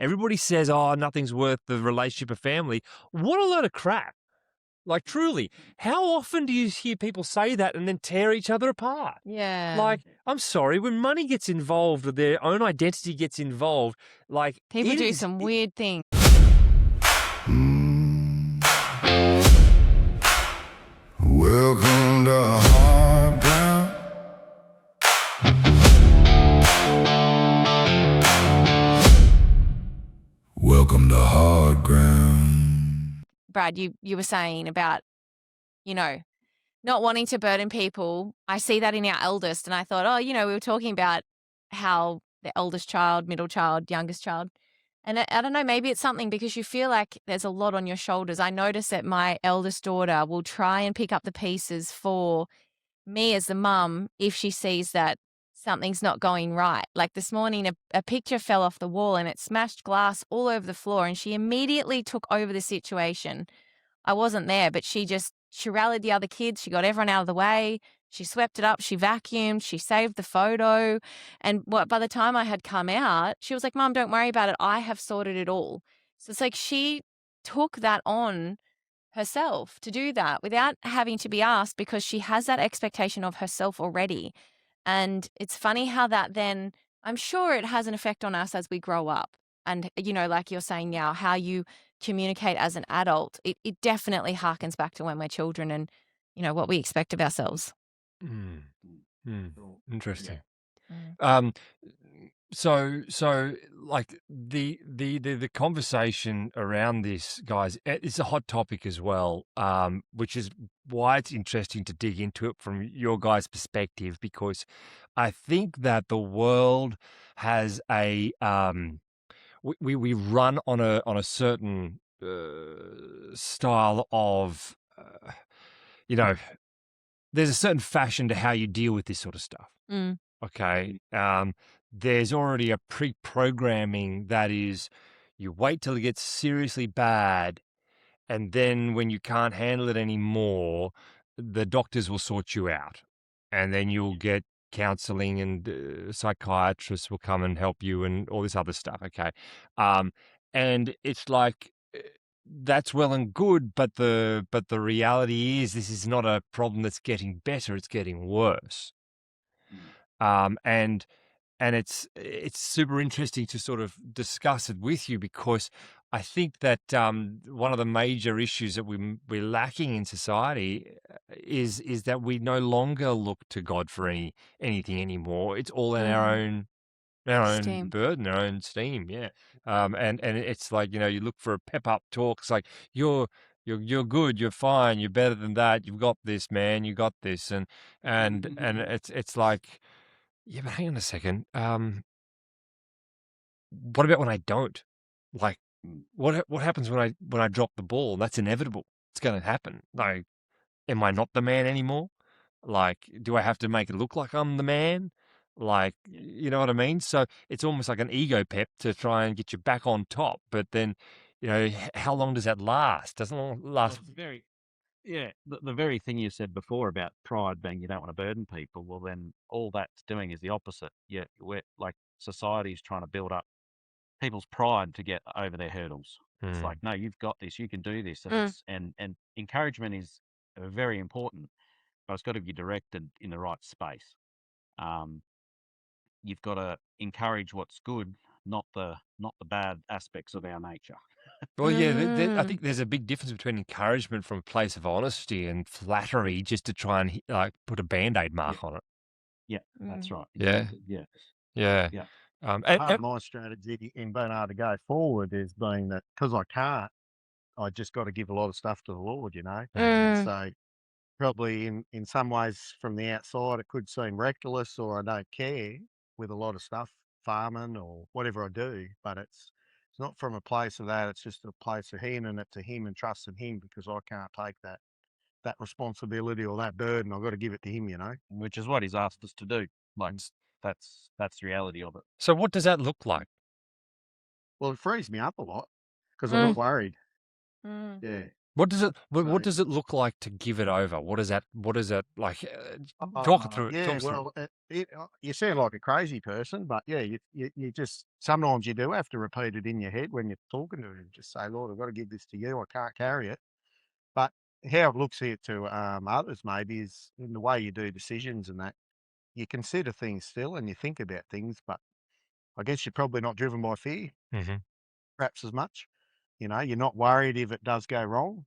Everybody says, oh, nothing's worth the relationship of family. What a load of crap. Like, truly, how often do you hear people say that and then tear each other apart? Yeah. Like, I'm sorry, when money gets involved or their own identity gets involved, like, People do some weird things. Welcome to hard ground. Welcome to hard ground. Brad, you were saying about, not wanting to burden people. I see that in our eldest, and I thought, oh, we were talking about how the eldest child, middle child, youngest child. And I don't know, maybe it's something because you feel like there's a lot on your shoulders. I notice that my eldest daughter will try and pick up the pieces for me as the mum if she sees that something's not going right. Like this morning, a picture fell off the wall and it smashed glass all over the floor, and she immediately took over the situation. I wasn't there, but she rallied the other kids. She got everyone out of the way. She swept it up. She vacuumed. She saved the photo. And by the time I had come out, she was like, Mom, don't worry about it. I have sorted it all. So it's like she took that on herself to do that without having to be asked because she has that expectation of herself already. And it's funny how that then, I'm sure it has an effect on us as we grow up. And, like you're saying now, how you communicate as an adult, it definitely harkens back to when we're children and, what we expect of ourselves. Interesting. Mm. So like the conversation around this, guys, it's a hot topic as well, which is why it's interesting to dig into it from your guys' perspective, because I think that the world has a we run on a certain style of there's a certain fashion to how you deal with this sort of stuff. Mm. Okay. There's already a pre-programming that is you wait till it gets seriously bad, and then when you can't handle it anymore, the doctors will sort you out, and then you'll get counseling, and psychiatrists will come and help you and all this other stuff. Okay. And it's like that's well and good, but the reality is this is not a problem that's getting better, it's getting worse. And it's super interesting to sort of discuss it with you, because I think that one of the major issues that we're lacking in society is that we no longer look to God for anything anymore. It's all in our own Steam. burden, our own steam. Yeah. And it's like, you look for a pep up talk. It's like you're good, you're fine, you're better than that. You've got this, man. You got this, and it's like. Yeah, but hang on a second. What about when I don't? Like, what happens when I drop the ball? That's inevitable. It's going to happen. Like, am I not the man anymore? Like, do I have to make it look like I'm the man? Like, you know what I mean? So it's almost like an ego pep to try and get you back on top. But then, how long does that last? Doesn't last. The very thing you said before about pride being you don't want to burden people, well, then all that's doing is the opposite. Yeah, we're like society's trying to build up people's pride to get over their hurdles. It's like, no, you've got this, you can do this, and encouragement is very important, but it's got to be directed in the right space. You've got to encourage what's good, not the bad aspects of our nature. Well, yeah, I think there's a big difference between encouragement from a place of honesty and flattery just to try and like put a Band-Aid mark on it. Yeah, that's right. Yeah. Exactly. Yeah. Yeah. Yeah. And Part of my strategy in being able to go forward is being that because I can't, I just got to give a lot of stuff to the Lord, So probably in some ways from the outside, it could seem reckless or I don't care with a lot of stuff, farming or whatever I do, but it's not from a place of that. It's just a place of handing it to Him and trusting Him because I can't take that responsibility or that burden. I've got to give it to Him, Which is what he's asked us to do. Like that's the reality of it. So what does that look like? Well, it frees me up a lot because I'm not worried. Mm. Yeah. What does it what So, does it look like to give it over? What is that like, talk through it, yeah, talk us through it. well, you sound like a crazy person, but yeah, you just sometimes you do have to repeat it in your head when you're talking to him. Just say, Lord, I've got to give this to you. I can't carry it. But how it looks here to others maybe is in the way you do decisions and that you consider things still and you think about things, but I guess you're probably not driven by fear, Mhm. perhaps as much. You know, you're not worried if it does go wrong,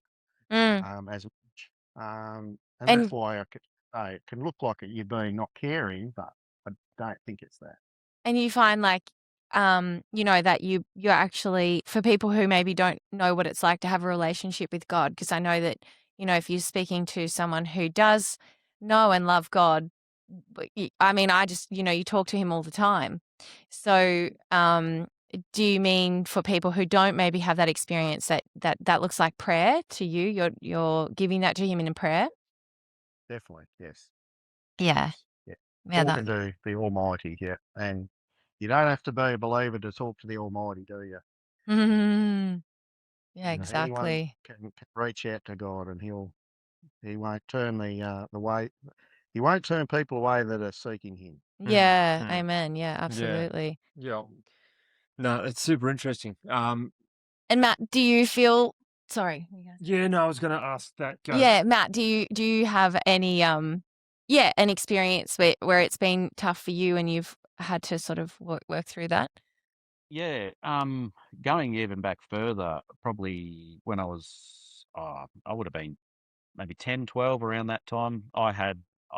Mm. as much. And that's And why I could say it can look like you're being not caring, but I don't think it's that. And you find like, that you're actually for people who maybe don't know what it's like to have a relationship with God, because I know that, if you're speaking to someone who does know and love God, I mean, I just, you talk to him all the time. So, do you mean for people who don't maybe have that experience that looks like prayer to you? You're giving that to him in a prayer? Definitely, yes, Yeah. yes, yeah. Yeah, that. Talking to the Almighty, yeah, and you don't have to be a believer to talk to the Almighty, do you? Mhm. Yeah, You know, anyone exactly. can reach out to God, and he won't turn the way he won't turn people away that are seeking Him. Mm, Yeah, mm. amen. Yeah, Yeah. absolutely. Yeah. No, it's super interesting. And Matt, do you feel sorry, what were you gonna say? Yeah, no, I was gonna ask that. Go. Yeah, Matt, do you have any an experience where it's been tough for you and you've had to sort of work through that? Yeah, going even back further, probably when I would have been maybe 10, 12 around that time. I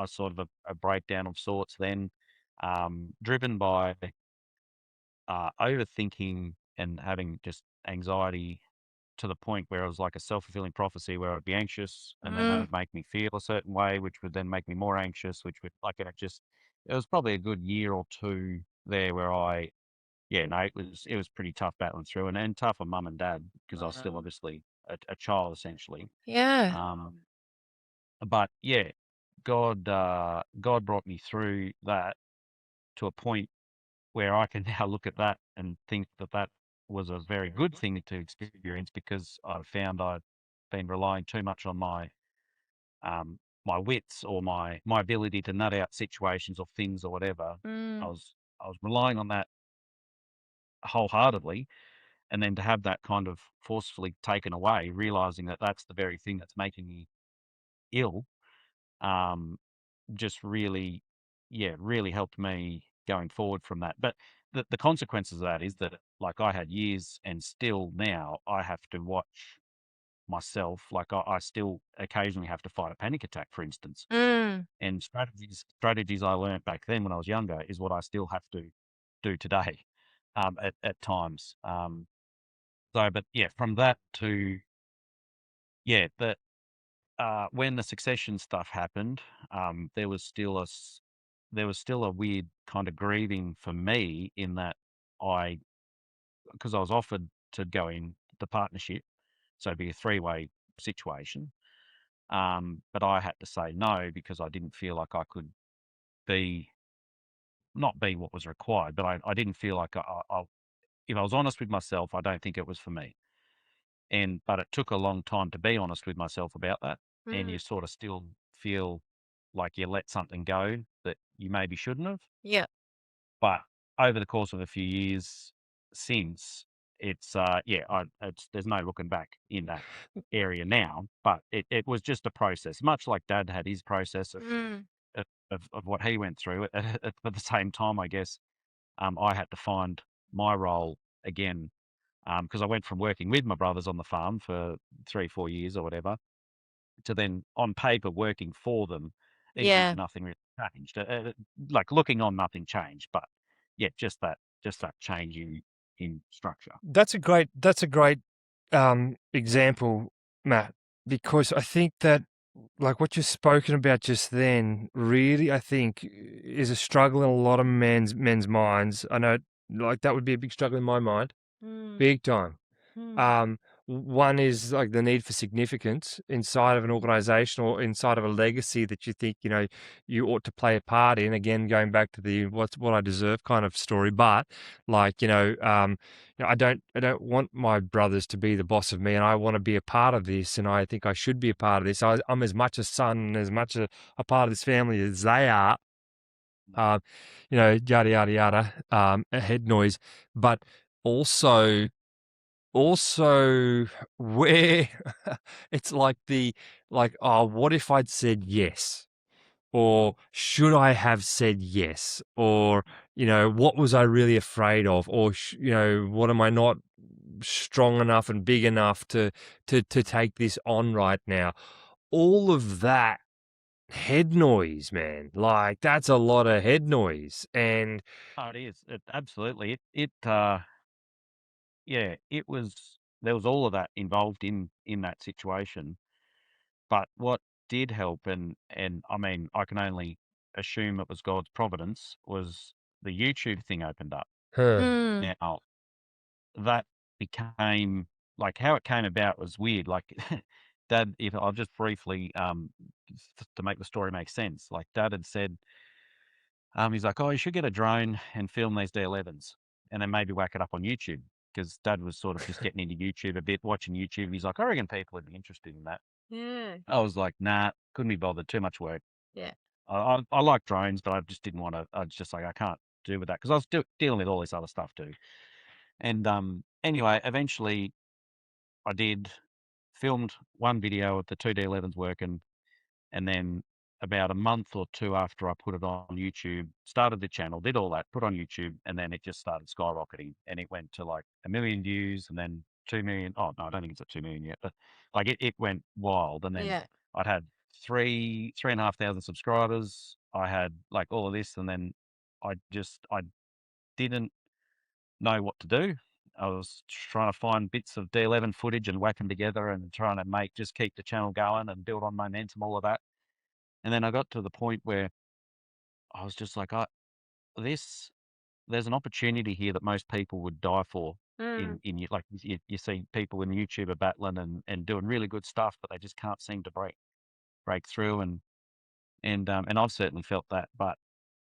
sort of a breakdown of sorts then, driven by overthinking and having just anxiety to the point where it was like a self-fulfilling prophecy where I'd be anxious and then that Mm. would make me feel a certain way, which would then make me more anxious, which would like it was probably a good year or two there where yeah, no, it was pretty tough battling through and tough on mum and dad because I was still obviously a child essentially. Yeah. Um, but yeah, God brought me through that to a point where I can now look at that and think that that was a very good thing to experience because I found I'd been relying too much on um, my wits or my ability to nut out situations or things or whatever. I Mm. was I was relying on that wholeheartedly, and then to have that kind of forcefully taken away, realizing that that's the very thing that's making me ill, um, just really, yeah, really helped me going forward from that. But the consequences of that is that, like, I had years, and still now I have to watch myself. Like, I still occasionally have to fight a panic attack, for instance. Mm. And strategies I learnt back then when I was younger is what I still have to do today, at times. But yeah, from that to yeah, that when the succession stuff happened, there was still there was still a weird kind of grieving for me in that I, because I was offered to go in the partnership, so it'd be a three-way situation. But I had to say no because I didn't feel like I could be not be what was required, but I didn't feel like if I was honest with myself, I don't think it was for me. But it took a long time to be honest with myself about that, and you Mm. sort of still feel like you let something go that you maybe shouldn't have. Yeah. But over the course of a few years since, there's no looking back in that area now. But it was just a process, much like Dad had his process Mm. of what he went through. At the same time, I guess I had to find my role again because I went from working with my brothers on the farm for 3, 4 years or whatever to then on paper working for them, even if Yeah. nothing really changed. Like looking on, nothing changed, but yeah, just that change in structure. That's a great example, Matt, because I think that like what you've spoken about just then, really, I think is a struggle in a lot of men's minds. I know, like that would be a big struggle in my mind, Mm. big time. Mm. Um, one is like the need for significance inside of an organization or inside of a legacy that you think, you ought to play a part in. Again, going back to the what I deserve kind of story. But like, I don't want my brothers to be the boss of me, and I want to be a part of this, and I think I should be a part of this. I'm as much a son and as much a part of this family as they are. Yada yada yada, a head noise, but also where it's like oh, what if I'd said yes? Or should I have said yes? Or, what was I really afraid of? Or, what am I not strong enough and big enough to take this on right now? All of that head noise, man. Like, that's a lot of head noise. And Oh, it is. Absolutely. Yeah, there was all of that involved in that situation. But what did help, and I mean, I can only assume it was God's providence, was the YouTube thing opened up. huh. Mm. Now, that became like how it came about was weird. Like, Dad, if I'll just briefly, to make the story make sense, like Dad had said, he's like, oh, you should get a drone and film these D11s and then maybe whack it up on YouTube. Because Dad was sort of just getting into YouTube a bit, watching YouTube. And he's like, I reckon people would be interested in that. Yeah. I was like, nah, couldn't be bothered. Too much work. Yeah. I like drones, but I just didn't want to. I was just like, I can't do with that because I was dealing with all this other stuff too. And anyway, eventually I did filmed one video of the two D11s working, and then about a month or two after I put it on YouTube, started the channel, did all that, put on YouTube, and then it just started skyrocketing, and it went to like 1 million views, and then 2 million. Oh no, I don't think it's at 2 million yet, but like it went wild. And then Yeah. I'd had 3,500 subscribers. I had like all of this, and then I didn't know what to do. I was trying to find bits of D11 footage and whack them together and trying to just keep the channel going and build on momentum, all of that. And then I got to the point where I was just like, there's an opportunity here that most people would die for. Mm. Like you see people in YouTube are battling and doing really good stuff, but they just can't seem to break through. And I've certainly felt that. But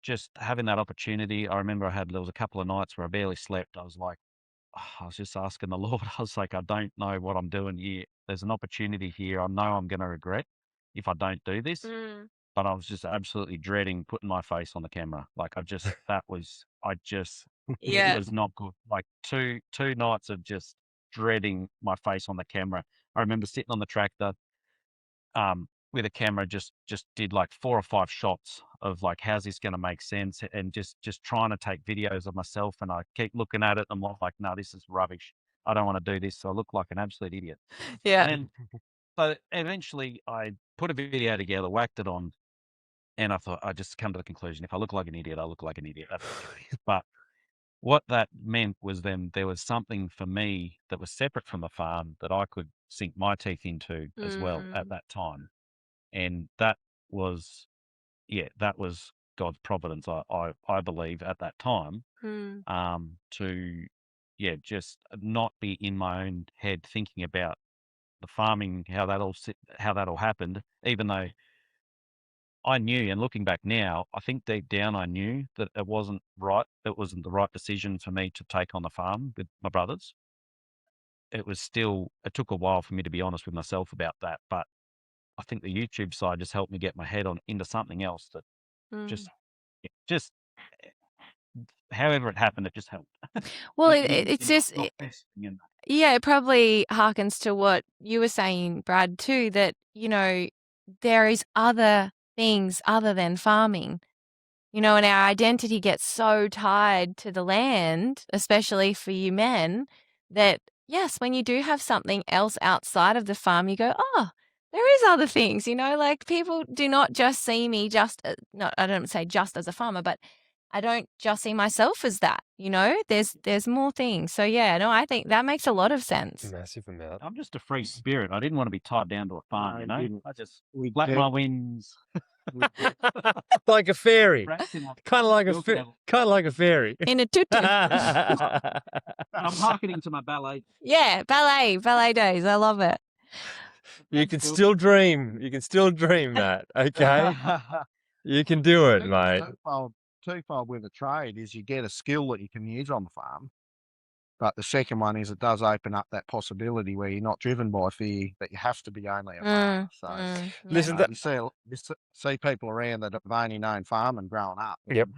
just having that opportunity, I remember there was a couple of nights where I barely slept. I was just asking the Lord. I was like, I don't know what I'm doing here. There's an opportunity here. I know I'm going to regret if I don't do this. Mm. But I was just absolutely dreading putting my face on the camera. Like it Yeah. was not good. Like two nights of just dreading my face on the camera. I remember sitting on the tractor, with a camera, just did like 4 or 5 shots of like, how's this going to make sense? And just trying to take videos of myself. And I keep looking at it. And I'm like, no, this is rubbish. I don't want to do this. So I look like an absolute idiot. Yeah. And then, so eventually I put a video together, whacked it on, and I thought, I just come to the conclusion, if I look like an idiot, I look like an idiot. That's okay. But what that meant was then there was something for me that was separate from the farm that I could sink my teeth into as well at Mm. that time. And that was, that was God's providence, I believe, at that time, Mm. to, just not be in my own head thinking about the farming, how that all happened, even though I knew, and looking back now, I think deep down I knew that it wasn't right. It wasn't the right decision for me to take on the farm with my brothers. It took a while for me to be honest with myself about that. But I think the YouTube side just helped me get my head on into something else that Mm. just however it happened, it just helped. Well, You're it's just not investing in that. yeah, it probably harkens to what you were saying, Brad, too, that, there is other things other than farming, and our identity gets so tied to the land, especially for you men, that yes, when you do have something else outside of the farm, you go, oh, there is other things, like people do not just see me not, I don't say just as a farmer, but I don't just see myself as that, there's more things. So yeah, no, I think that makes a lot of sense. Massive amount. I'm just a free spirit. I didn't want to be tied down to a farm, No, you know. didn't. I just We flap de- my wings. Like a fairy. Wrapped in a Kind of like a milk and kind of like a fairy. In a tutu. I'm marketing to my ballet. Yeah, ballet days. I love it. You can still dream. You can still dream that. Okay, you can do it, mate. Twofold with a trade is you get a skill that you can use on the farm. But the second one is it does open up that possibility where you're not driven by fear that you have to be only a farmer. So Listen, you see people around that have only known farming growing up. Yep.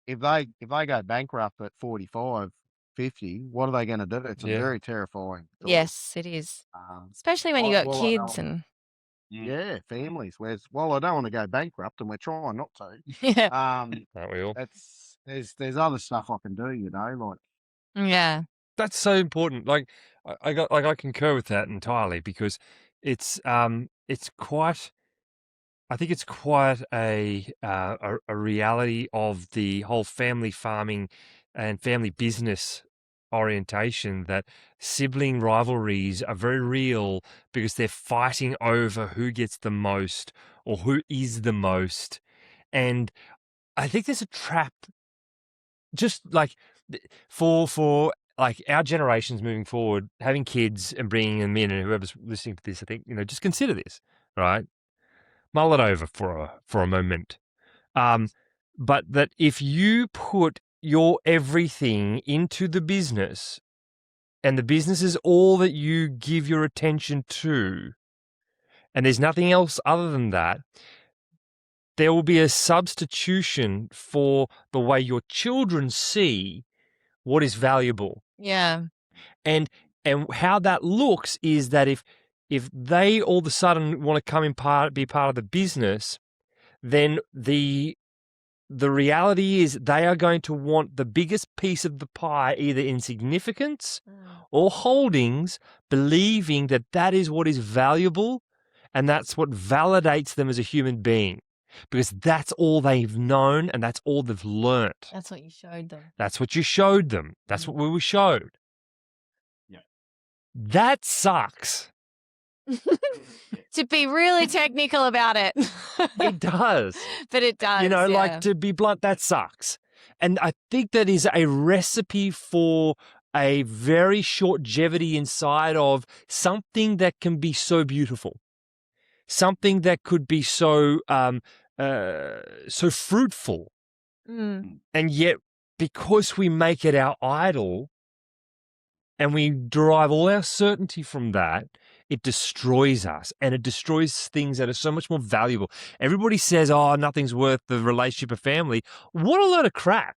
If they go bankrupt at 45, 50, what are they going to do? It's a very terrifying thought. Yes, it is. Especially when you got kids and families. Whereas, I don't want to go bankrupt, and we're trying not to. yeah, Aren't we all? There's other stuff I can do, like. yeah, That's so important. Like I concur with that entirely because it's quite. I think it's quite a reality of the whole family farming and family business orientation that sibling rivalries are very real because they're fighting over who gets the most or who is the most. And I think there's a trap just like for like our generations moving forward, having kids and bringing them in, and whoever's listening to this, I think, just consider this, right? Mull it over for a moment. But that if you put your everything into the business and the business is all that you give your attention to, and there's nothing else other than that, there will be a substitution for the way your children see what is valuable. yeah, And how that looks is that if they all of a sudden want to come in be part of the business, then the reality is they are going to want the biggest piece of the pie, either in significance or holdings, believing that that is what is valuable and that's what validates them as a human being. Because that's all they've known and that's all they've learnt. that's what you showed them. That's what you showed them. That's what we were showed. Yeah. That sucks. To be really technical about it. It does. But it does. Like, to be blunt, that sucks. And I think that is a recipe for a very short longevity inside of something that can be so beautiful, something that could be so so fruitful. And yet, because we make it our idol and we derive all our certainty from that, it destroys us and it destroys things that are so much more valuable. Everybody says, oh, nothing's worth the relationship of family. What a load of crap.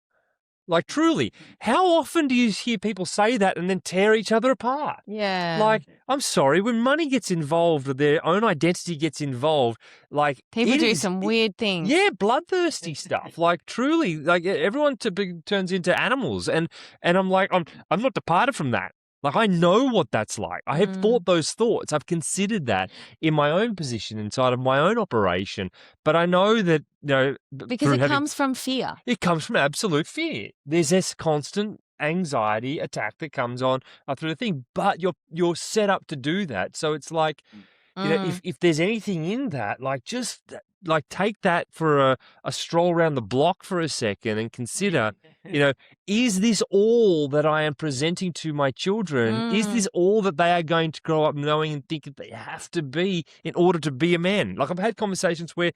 Like, truly, how often do you hear people say that and then tear each other apart? Yeah. Like, I'm sorry, when money gets involved or their own identity gets involved, like, people do some weird things. Yeah, bloodthirsty stuff. Like, truly, like, everyone turns into animals. And I'm like, I'm not departed from that. Like, I know what that's like. I have thought those thoughts. I've considered that in my own position inside of my own operation. But I know that, because it comes from fear. It comes from absolute fear. There's this constant anxiety attack that comes on through the thing, but you're set up to do that. So it's like, if there's anything in that, like, just like take that for a stroll around the block for a second and consider, is this all that I am presenting to my children? Is this all that they are going to grow up knowing and think that they have to be in order to be a man? Like, I've had conversations where,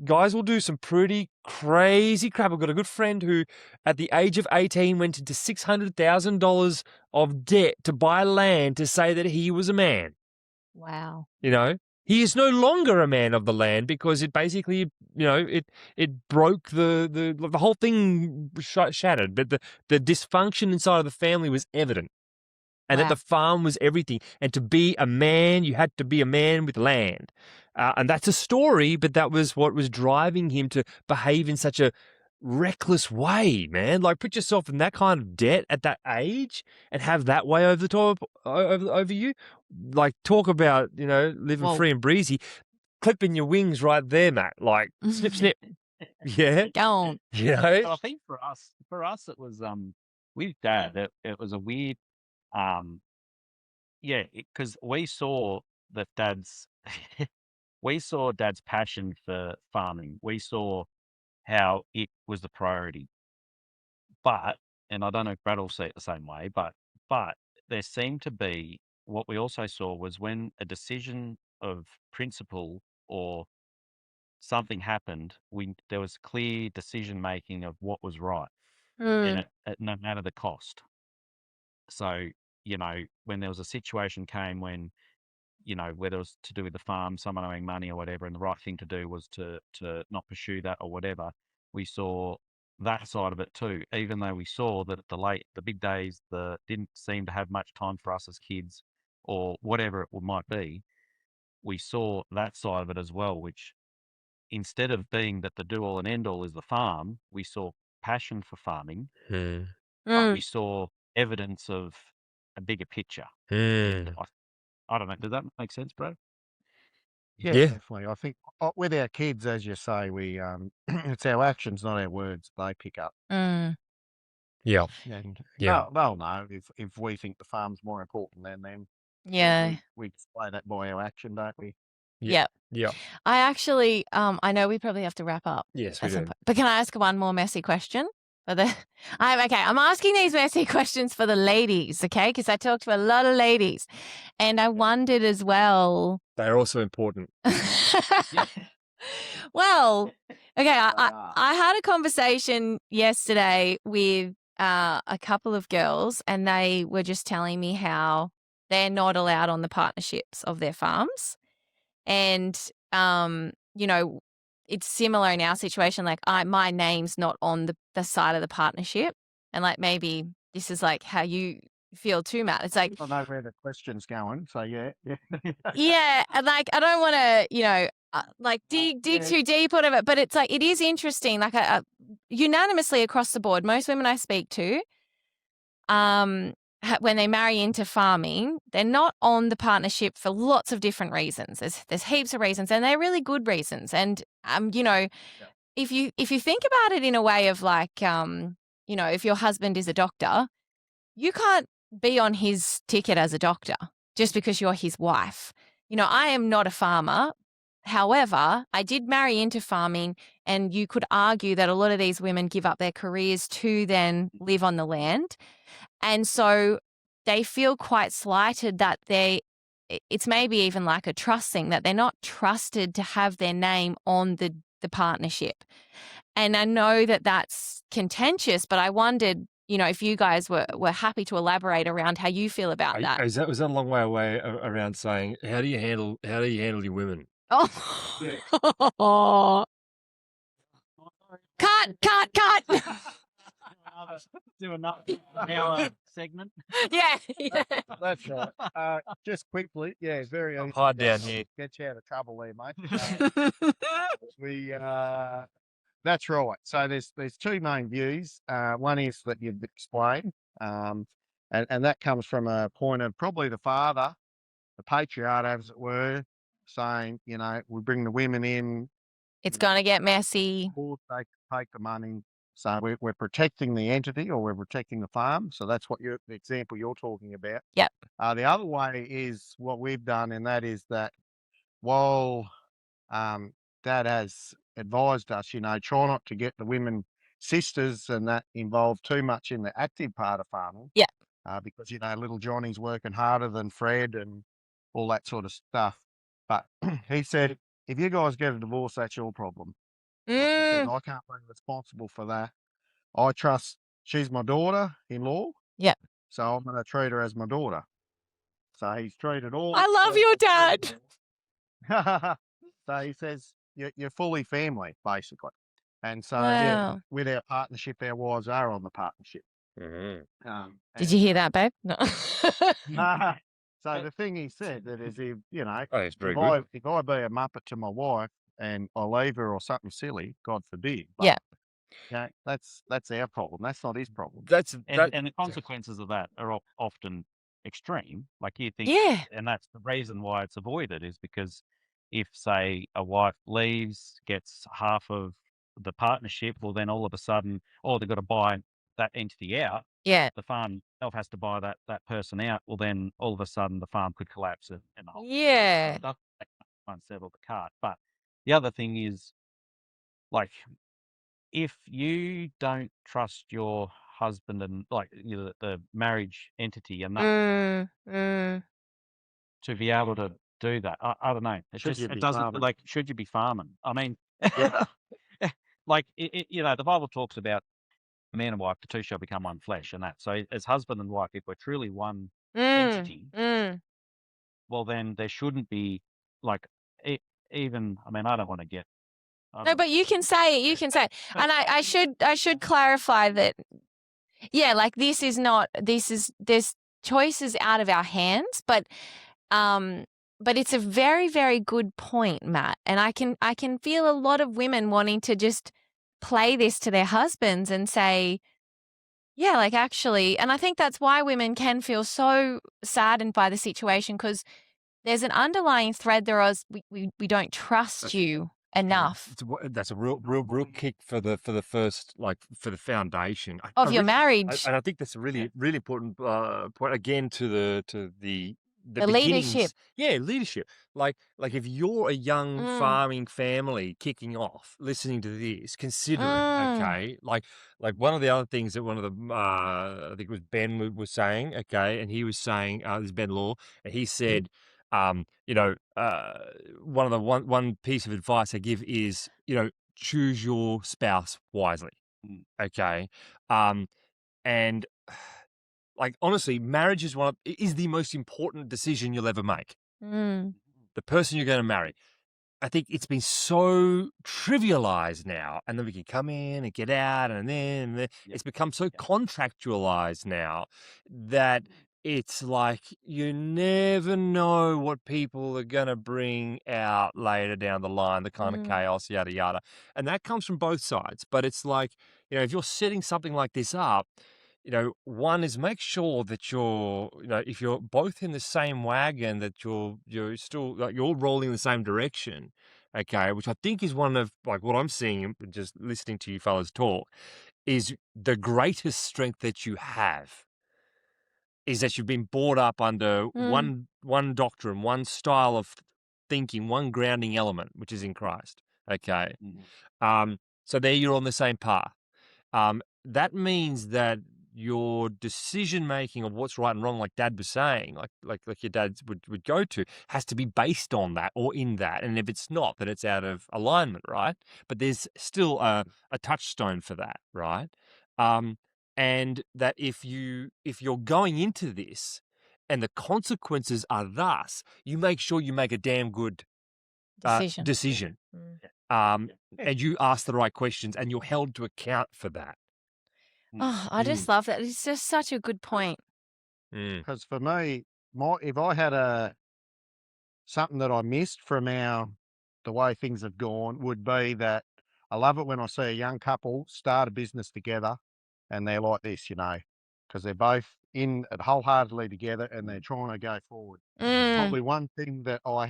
guys will do some pretty crazy crap. I've got a good friend who, at the age of 18, went into $600,000 of debt to buy land to say that he was a man. Wow. He is no longer a man of the land because it basically, it broke the whole thing shattered. But the dysfunction inside of the family was evident. And that the farm was everything. And to be a man, you had to be a man with land. And that's a story, but that was what was driving him to behave in such a reckless way, man. Like, put yourself in that kind of debt at that age and have that way over the top over you. Like, talk about, living free and breezy. Clipping your wings right there, Matt. Like, snip, snip. Yeah. Don't. But I think for us, it was with Dad. It was a weird, because we saw that Dad's we saw Dad's passion for farming. We saw how it was the priority. But, and I don't know if Brad will see it the same way, but there seemed to be, what we also saw was when a decision of principle or something happened, there was clear decision making of what was right, and Mm. no matter the cost. So, when there was a situation came when, whether it was to do with the farm, someone owing money or whatever, and the right thing to do was to not pursue that or whatever, we saw that side of it too. Even though we saw that the big days, didn't seem to have much time for us as kids or whatever it might be, we saw that side of it as well, which instead of being that the do all and end all is the farm, we saw passion for farming, Hmm. but we Mm. saw evidence of a bigger picture. And Hmm. I don't know. Does that make sense, bro? Yeah, Yeah. definitely. I think with our kids, as you say, we it's our actions, not our words. They pick up, Mm. Yeah. and Yeah. they'll know if we think the farm's more important than them. Yeah. We display that by our action, don't we? Yeah. Yep. Yeah. I actually, I know we probably have to wrap up Yes, we at some do. point, but can I ask one more messy question? I'm asking these messy questions for the ladies, okay? Because I talked to a lot of ladies, and I wondered as well. They're also important. Well, okay, are. I had a conversation yesterday with a couple of girls, and they were just telling me how they're not allowed on the partnerships of their farms. And, you know, it's similar in our situation. Like, my name's not on the side of the partnership. And, like, maybe this is, like, how you feel too, Matt. It's like, I know where the question's going, so yeah. yeah, and, like, I don't want to, like, dig Yeah. too deep, whatever. But it's like, it is interesting. Like, unanimously across the board, most women I speak to, when they marry into farming, they're not on the partnership for lots of different reasons. There's heaps of reasons, and they're really good reasons. And Yeah. if you think about it in a way of like, if your husband is a doctor, you can't be on his ticket as a doctor just because you're his wife. I am not a farmer. However, I did marry into farming, and you could argue that a lot of these women give up their careers to then live on the land. And so they feel quite slighted that it's maybe even like a trust thing, that they're not trusted to have their name on the partnership. And I know that that's contentious, but I wondered, if you guys were happy to elaborate around how you feel about that. Was that a long way away around saying how do you handle your women? Oh. Cut. Do another hour segment. Yeah. That's right. Just quickly, yeah, very easy. Hide down here. Get you out of trouble there, mate. That's right. So there's two main views. One is that you've explained, and that comes from a point of probably the father, the patriarch, as it were, saying, we bring the women in, It's going to get messy. or they take the money. So we're protecting the entity, or we're protecting the farm. So that's what the example you're talking about. Yep. The other way is what we've done, and that is that while Dad has advised us, try not to get the women sisters and that involved too much in the active part of farming. Yeah. Because, little Johnny's working harder than Fred and all that sort of stuff. But he said, if you guys get a divorce, that's your problem. He said, I can't be responsible for that. I trust she's my daughter-in-law. Yep. So I'm going to treat her as my daughter. So he's treated all. I love your dad. So he says, you're fully family, basically. And so Wow. with our partnership, our wives are on the partnership. Mm-hmm. Did you hear that, babe? No. So the thing he said that is, if it's very if good. if I be a muppet to my wife and I leave her or something silly, God forbid. But, Yeah. that's our problem. That's not his problem. And the consequences of that are often extreme. Like you think, Yeah. and that's the reason why it's avoided, is because if, say, a wife leaves, gets half of the partnership, well, then all of a sudden, they've got to buy that entity out. Yeah. The farm itself has to buy that person out. Well, then all of a sudden the farm could collapse and the whole Yeah. stuff. unsettle the cart. But the other thing is, like, if you don't trust your husband and the marriage entity enough to be able to do that, I don't know. It doesn't farming? like, should you be farming? I mean, Yeah. like the Bible talks about man and wife, the two shall become one flesh, and that. So as husband and wife, if we're truly one entity, well then there shouldn't be like even. I mean, I don't want to get. No, but you can say it. You can say it. And I should clarify that. Yeah, like there's choices out of our hands, but it's a very, very good point, Matt. And I can feel a lot of women wanting to just play this to their husbands and say, yeah, like actually, and I think that's why women can feel so saddened by the situation, because there's an underlying thread there is we don't trust you enough That's a real kick for the first, like, for the foundation of your marriage. and I think that's a really important point again to the The beginnings. leadership. Yeah, leadership. Like if you're a young farming family kicking off, listening to this, consider it. Okay, like one of the other things that one of the I think it was Ben was saying. Okay, and he was saying this is Ben Law, and he said. One piece of advice I give is, choose your spouse wisely. Okay. And like, honestly, marriage is the most important decision you'll ever make. The person you're going to marry. I think it's been so trivialized now, and then we can come in and get out, and then it's become so contractualized now that it's like you never know what people are going to bring out later down the line, the kind of chaos, yada, yada. And that comes from both sides. But it's like, if you're setting something like this up, one is make sure that if you're both in the same wagon, that you're still, like, you're all rolling in the same direction, okay, which I think is one of, like, what I'm seeing just listening to you fellas talk, is the greatest strength that you have is that you've been brought up under one doctrine, one style of thinking, one grounding element, which is in Christ, okay? So there you're on the same path. That means that your decision making of what's right and wrong, like Dad was saying, like your dad would go to, has to be based on that or in that. And if it's not, then it's out of alignment, right? But there's still a touchstone for that, right? And that if you're going into this and the consequences are thus, you make sure you make a damn good decision. And you ask the right questions and you're held to account for that. Oh, I just love that. It's just such a good point. Because for me, if I had something that I missed from the way things have gone, would be that I love it when I see a young couple start a business together and they're like this, because they're both in it wholeheartedly together and they're trying to go forward. It's probably one thing that I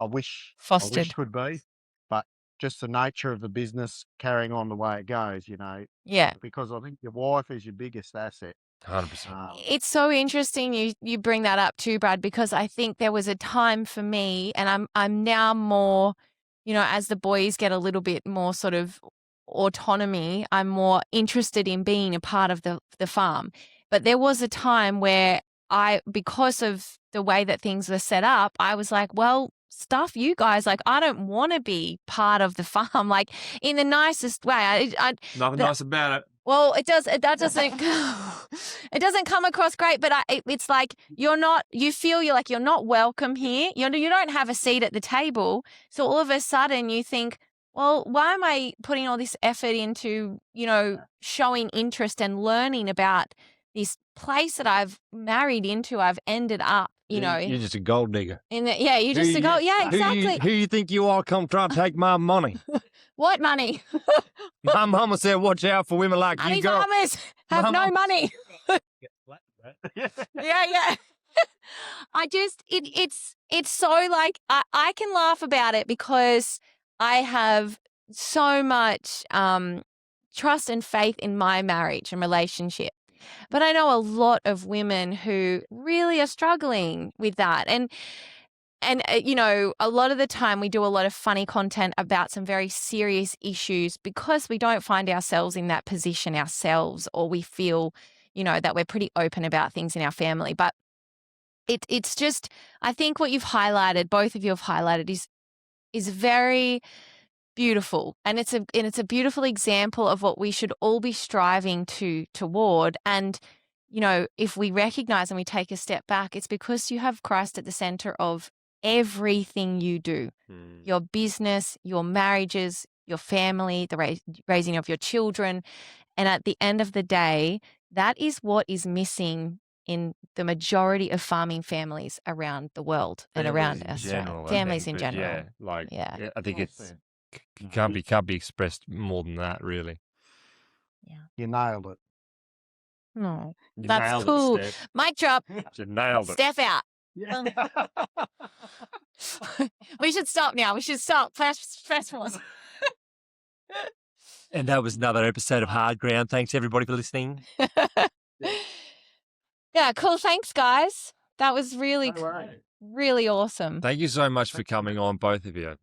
wish Fostered. could be, but just the nature of the business carrying on the way it goes, Yeah. because I think your wife is your biggest asset. 100%. It's so interesting you bring that up too, Brad, because I think there was a time for me, and I'm now more, as the boys get a little bit more sort of autonomy, I'm more interested in being a part of the farm. But there was a time where because of the way that things were set up, I was like, well, stuff you guys, like, I don't want to be part of the farm, like, in the nicest way. Nothing nice about it. Well, it doesn't come across great, but it's like you feel you're not welcome here. You don't have a seat at the table. So all of a sudden you think, well, why am I putting all this effort into, showing interest and learning about this place that I've married into, I've ended up, You're just a gold digger. You're just a gold. Yeah, exactly. Who you think you are? Come try to take my money. What money? My mama said, watch out for women like you, girl. Farmers have no money. Yeah. It's so, like, I can laugh about it because I have so much trust and faith in my marriage and relationship. But I know a lot of women who really are struggling with that. And you know, a lot of the time we do a lot of funny content about some very serious issues because we don't find ourselves in that position ourselves, or we feel, you know, that we're pretty open about things in our family. But it's just, I think what you've highlighted, both of you have highlighted, is very beautiful, and it's a beautiful example of what we should all be striving toward. And you know, if we recognize and we take a step back, it's because you have Christ at the center of everything you do. Your business, your marriages, your family, the raising of your children. And at the end of the day, that is what is missing in the majority of farming families around the world and around in Australia. general, I Families think, in but general. yeah, like Yeah. I think Well it's said. can't be expressed more than that, really. Yeah. You nailed it. No, You that's nailed it, cool. Steph. Mic drop. You nailed it. Steph out. Yeah. We should stop now. We should stop. Press pause. And that was another episode of Hard Ground. Thanks everybody for listening. Yeah, cool. Thanks, guys. That was really, No worries. really awesome. Thank you so much for coming on, both of you.